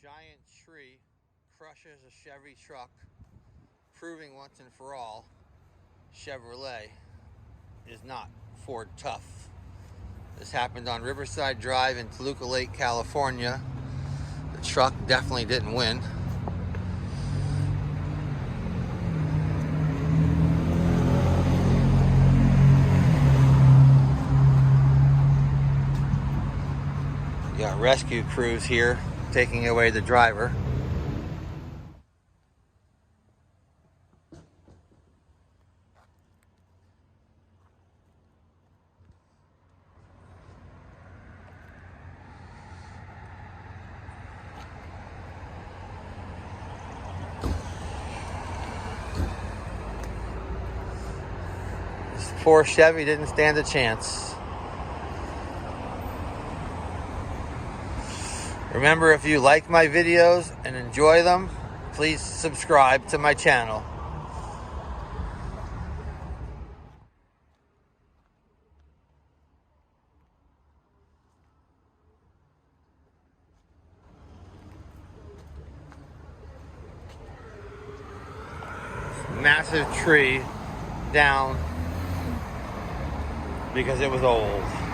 giant tree crushes a Chevy truck, proving once and for all Chevrolet is not Ford tough. This happened on Riverside Drive in Toluca Lake, California. The truck definitely didn't win. You got rescue crews here taking away the driver. This poor Chevy didn't stand a chance. Remember, if you like my videos and enjoy them, please subscribe to my channel. Massive tree down because it was old.